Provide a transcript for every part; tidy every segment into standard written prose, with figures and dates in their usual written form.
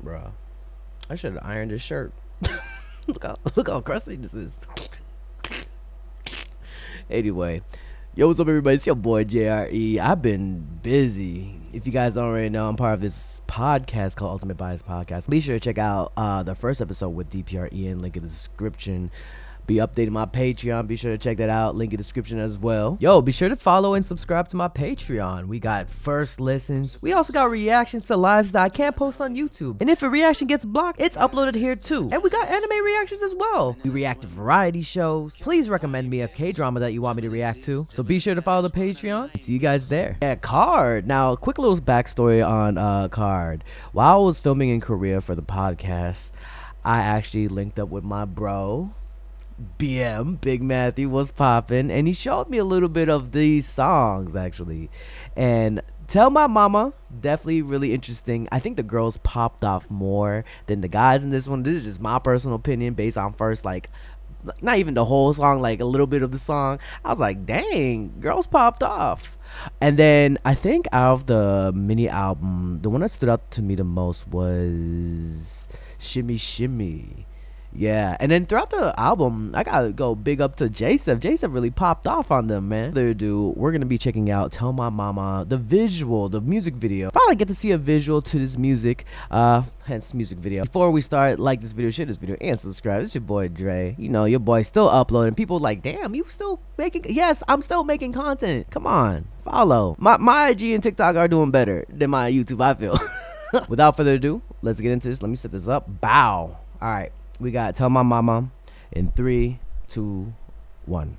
Bruh, I should have ironed this shirt. look how crusty this is. Anyway, yo, what's up, everybody? It's your boy JRE. I've been busy. If you guys don't already know, I'm part of this podcast called Ultimate Bias Podcast. Be sure to check out the first episode with DPRE and link in the description. Be updating my Patreon. Be sure to check that out. Link in the description as well. Yo, be sure to follow and subscribe to my Patreon. We got first listens. We also got reactions to lives that I can't post on YouTube. And if a reaction gets blocked, it's uploaded here too. And we got anime reactions as well. We react to variety shows. Please recommend me a K-drama that you want me to react to. So be sure to follow the Patreon. See you guys there. Yeah, KARD. Now, quick little backstory on KARD. While I was filming in Korea for the podcast, I actually linked up with my bro. Big Matthew was popping, and he showed me a little bit of these songs actually. And Tell My Mama, definitely really interesting. I think the girls popped off more than the guys in this one. This is just my personal opinion based on first, like, not even the whole song, like a little bit of the song. I was like, dang, girls popped off. And then I think out of the mini album, the one that stood out to me the most was Shimmy Shimmy. Yeah, and then throughout the album, I gotta go big up to J-Sep. J-Sep really popped off on them, man. They do. We're gonna be checking out Tell My Mama, the visual, the music video. Finally get to see a visual to this music, hence music video. Before we start, like this video, share this video, and subscribe. It's your boy Dre. You know, your boy still uploading. People like, damn, you still making? Yes, I'm still making content. Come on, follow. My IG and TikTok are doing better than my YouTube, I feel. Without further ado, let's get into this. Let me set this up. Bow. All right. We got Tell My Mama in 3, 2, 1.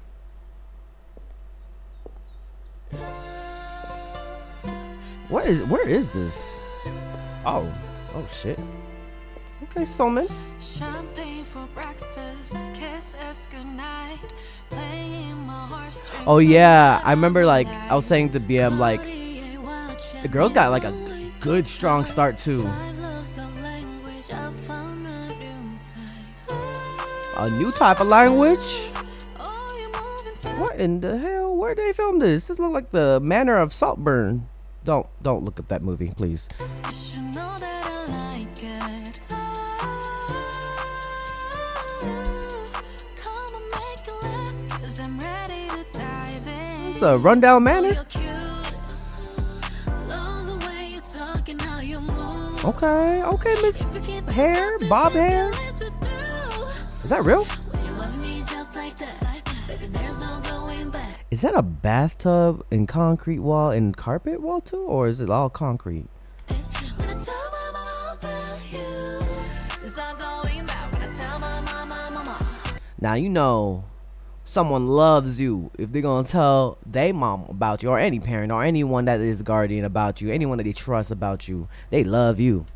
Where is this? Oh shit. Okay, Soman. Champagne for breakfast, kisses goodnight, playing my heartstrings. Oh yeah, I remember, like, I was saying to BM, like, the girls got like a good strong start too. A new type of language? What in the hell? Where did they film this? This look like the Manor of Saltburn. Don't look up that movie, please. It's a rundown manor. Okay, Miss Hair, Bob Hair. Is that real? Is that a bathtub and concrete wall and carpet wall too, or is it all concrete? Now you know someone loves you if they're gonna tell their mom about you, or any parent or anyone that is guardian about you, anyone that they trust about you. They love you.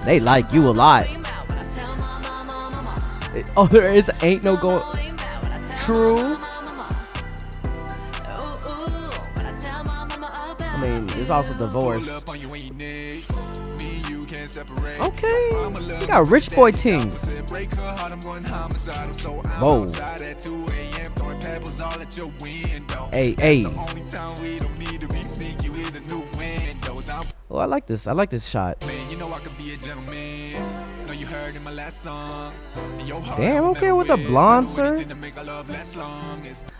They like you a lot. Oh, there ain't no going. True. I mean, there's also divorce. Okay, you got rich boy things. Whoa. Hey. Oh, I like this. I like this shot. Damn, okay with the blonde, sir.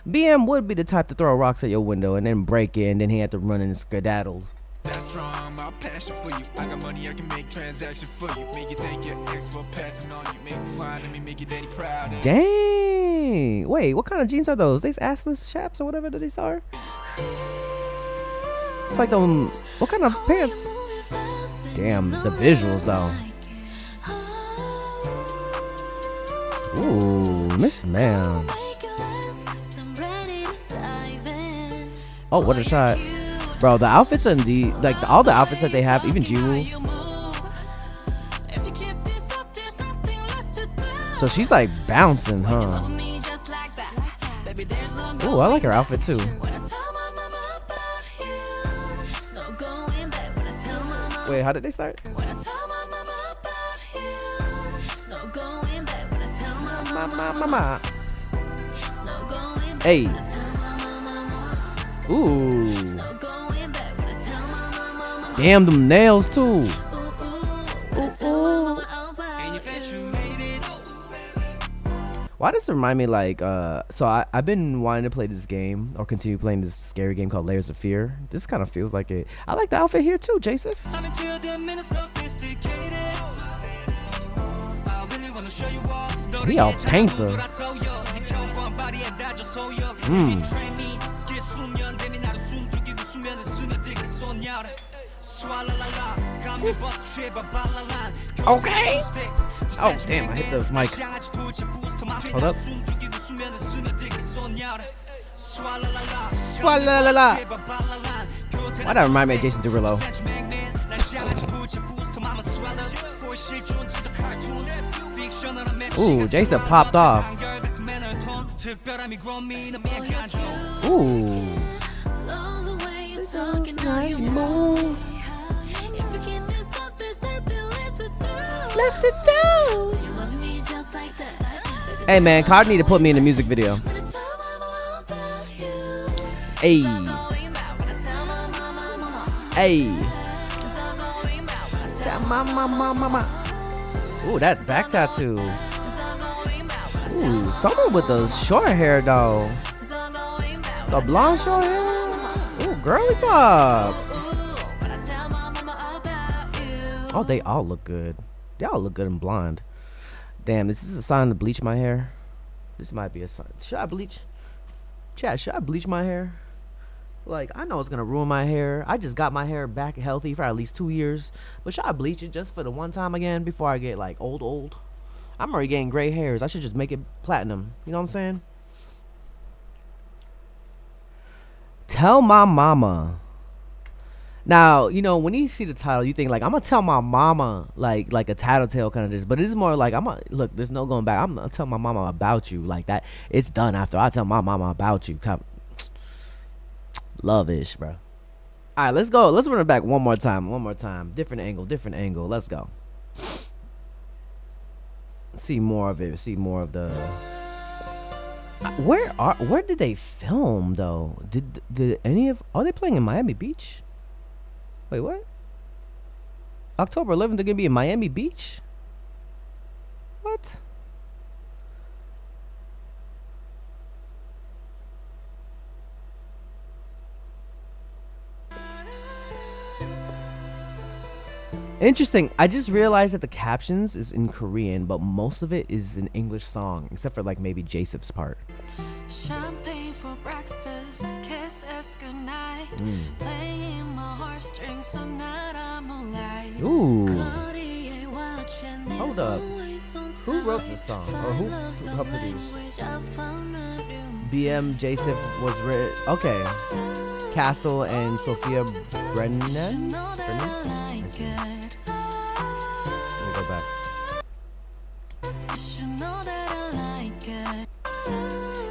BM would be the type to throw rocks at your window and then break in, and then he had to run and skedaddle. That's wrong, my passion for you. I got money, I can make transaction for you. Make you think your ex for passing on you. Make me fine, let me make your daddy proud. Dang. Wait, what kind of jeans are those? These assless chaps or whatever that these are? It's like them. What kind of pants? Damn, the visuals though. Ooh, Miss Ma'am. Oh, what a shot. Bro, the outfits and all the outfits that they have, even Jiwoo. So she's like bouncing, huh? Ooh, I like her outfit too. Wait, how did they start? Mama. Hey. Ooh. Damn, them nails too. Ooh, ooh. Why does it remind me like so I've been wanting to play this game or continue playing this scary game called Layers of Fear. This kind of feels like it. I like the outfit here too, Joseph. He all painter. Okay. Oh damn! I hit the mic. Hold up. Swalala. Why that remind me of Jason Derulo? Ooh, Jason popped off. Ooh. Left it down. Hey man, KARD need to put me in the music video. Hey. Hey. Ooh, that back tattoo. Ooh, someone with the short hair though. The blonde short hair. Ooh, girly pop. Oh, they all look good. They all look good in blonde. Damn, is this a sign to bleach my hair? This might be a sign. Should I bleach? Chat, should I bleach my hair? Like, I know it's gonna ruin my hair. I just got my hair back healthy for at least 2 years. But should I bleach it just for the one time again before I get like old? I'm already getting gray hairs. I should just make it platinum. You know what I'm saying? Tell my mama. Now, you know, when you see the title, you think like, I'm gonna tell my mama, like a tattletale kind of this, but it's more like, look, there's no going back. I'm gonna tell my mama about you, like that. It's done after I tell my mama about you. Love-ish, bro. All right, let's go. Let's run it back one more time. Different angle. Let's go. See more of it. See more of the. Where did they film though? Did any of? Are they playing in Miami Beach? Wait, what? October 11th, they're gonna be in Miami Beach? What? Interesting. I just realized that the captions is in Korean, but most of it is an English song, except for like maybe Joseph's part. Champagne for breakfast, kiss us goodnight. Playing my heartstrings so night I'm alive. Ooh. Hold up. Who wrote this song? Or who helped produce? BM Joseph was written. Okay. Castle and Sophia Brennan? Go back.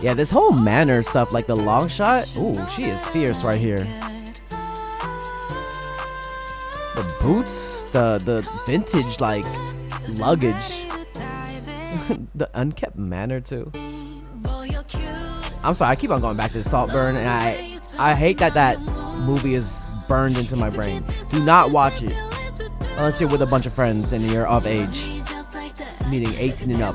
Yeah, this whole manner stuff, like the long shot. Ooh, she is fierce right here. The boots, the vintage like luggage, the unkept manner too. I'm sorry, I keep on going back to the Saltburn, and I hate that movie is burned into my brain. Do not watch it unless you're with a bunch of friends and you're of age, meaning 18 and up.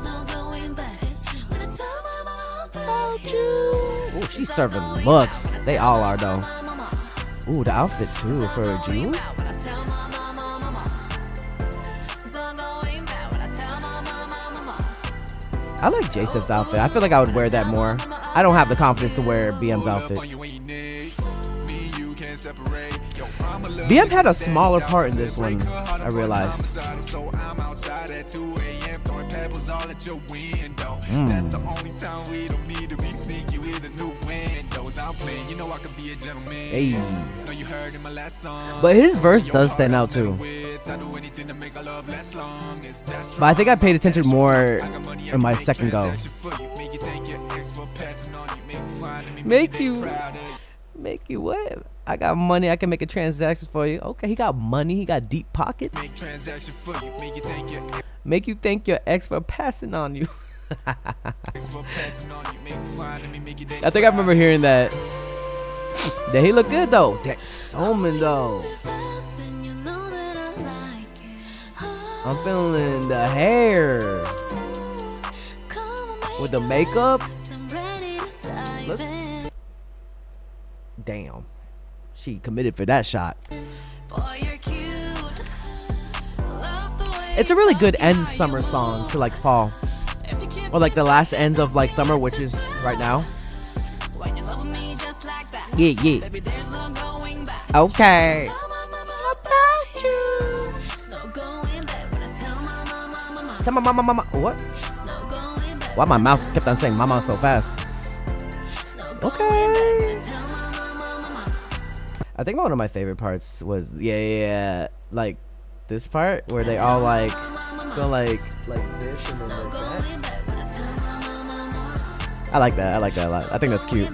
Ooh, she's serving looks. They all are though. Ooh, the outfit too for June. I like Joseph's outfit. I feel like I would wear that more. I don't have the confidence to wear BM's outfit. BM had a smaller part in this one, I realized. Hey. But his verse does stand out too. But I think I paid attention more in my second go. Make you what? I got money. I can make a transaction for you. Okay, he got money. He got deep pockets. Make you thank your ex for passing on you. I think I remember hearing that. Did he look good though? That Soman though. I'm feeling the hair. with the makeup. Look. Damn, she committed for that shot. It's a really good end summer song to like fall, or like the last ends of like summer, which is right now. Yeah. Okay. Tell my mama. What? Why my mouth kept on saying mama so fast? Okay. I think one of my favorite parts was like this part where they all like go like this and then like that. I like that a lot. I think that's cute.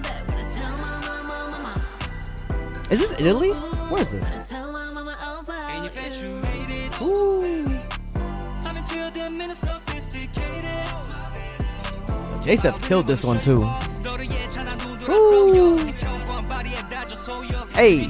Is this Italy? Where is this? Ooh. J-Step killed this one too. Ooh. Hey.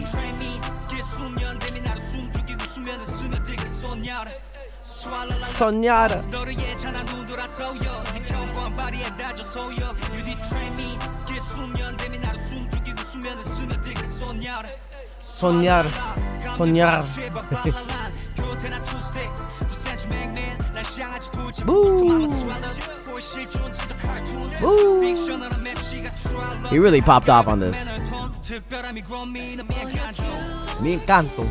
Sognare. He really popped off on this. Me encanto.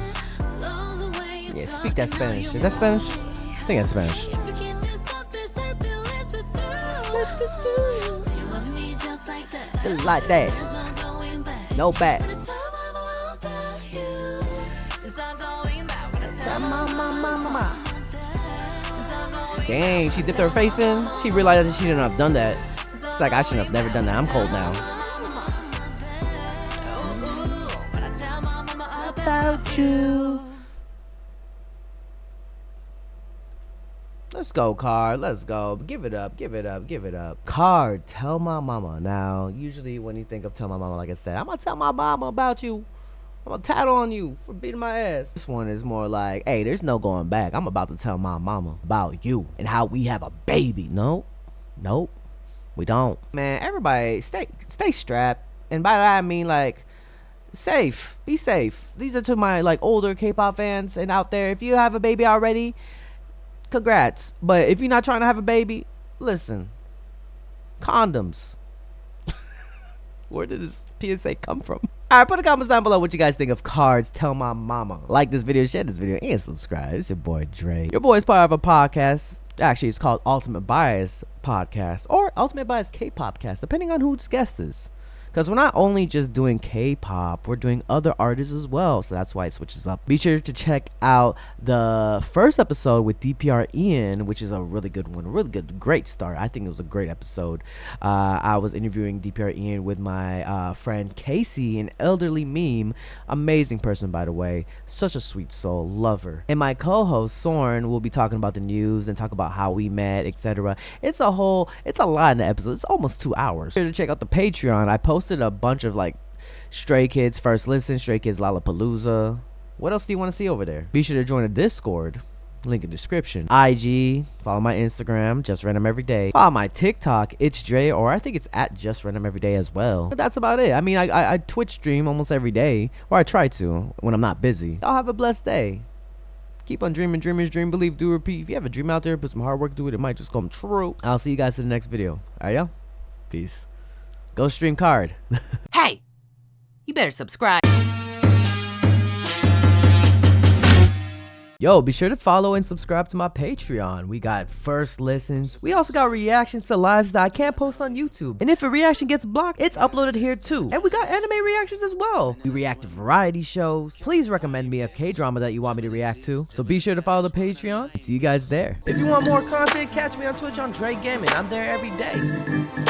Yeah, speak that Spanish. Is that Spanish? I think that's Spanish. Like that. No back. Dang, she dipped her face in. She realized that she shouldn't have done that. It's like, I shouldn't have never done that. I'm cold now. About you. Let's go, KARD. Let's go. Give it up. KARD, tell my mama. Now, usually when you think of tell my mama, like I said, I'm gonna tell my mama about you. I'm gonna tattle on you for beating my ass. This one is more like, hey, there's no going back. I'm about to tell my mama about you and how we have a baby. Nope, we don't. Man, everybody stay strapped. And by that I mean like safe. Be safe. These are to my like older K-pop fans and out there. If you have a baby already, congrats. But if you're not trying to have a baby, listen. Condoms. Where did this PSA come from? Alright, put a comments down below what you guys think of KARD's Tell My Mama. Like this video, share this video, and subscribe. It's your boy Dre. Your boy is part of a podcast. Actually, it's called Ultimate Bias Podcast or Ultimate Bias K-Pop Cast, depending on whose guest is. Because we're not only just doing K-pop, we're doing other artists as well. So that's why it switches up. Be sure to check out the first episode with DPR Ian, which is a really good one. Really good, great start. I think it was a great episode. I was interviewing DPR Ian with my friend Casey, an elderly meme. Amazing person, by the way. Such a sweet soul. Love her. And my co-host, Soren, will be talking about the news and talk about how we met, etc. It's a lot in the episode. It's almost 2 hours. Be sure to check out the Patreon. I posted a bunch of like Stray Kids First Listen, Stray Kids Lollapalooza. What else do you want to see over there? Be sure to join the Discord, link in description. IG, follow my Instagram, Just Random Every Day. Follow my TikTok, it's Dre, or I think it's at Just Random Every Day as well. But that's about it. I mean, I Twitch stream almost every day, or I try to when I'm not busy. Y'all have a blessed day. Keep on dreaming, dreamers dream, believe, do, repeat. If you have a dream out there, put some hard work to it, it might just come true. I'll see you guys in the next video. Alright, y'all? Peace. Go stream KARD. Hey, you better subscribe. Yo, be sure to follow and subscribe to my Patreon. We got first listens. We also got reactions to lives that I can't post on YouTube. And if a reaction gets blocked, it's uploaded here too. And we got anime reactions as well. We react to variety shows. Please recommend me a K-drama that you want me to react to. So be sure to follow the Patreon and see you guys there. If you want more content, catch me on Twitch on Jrekml. I'm there every day.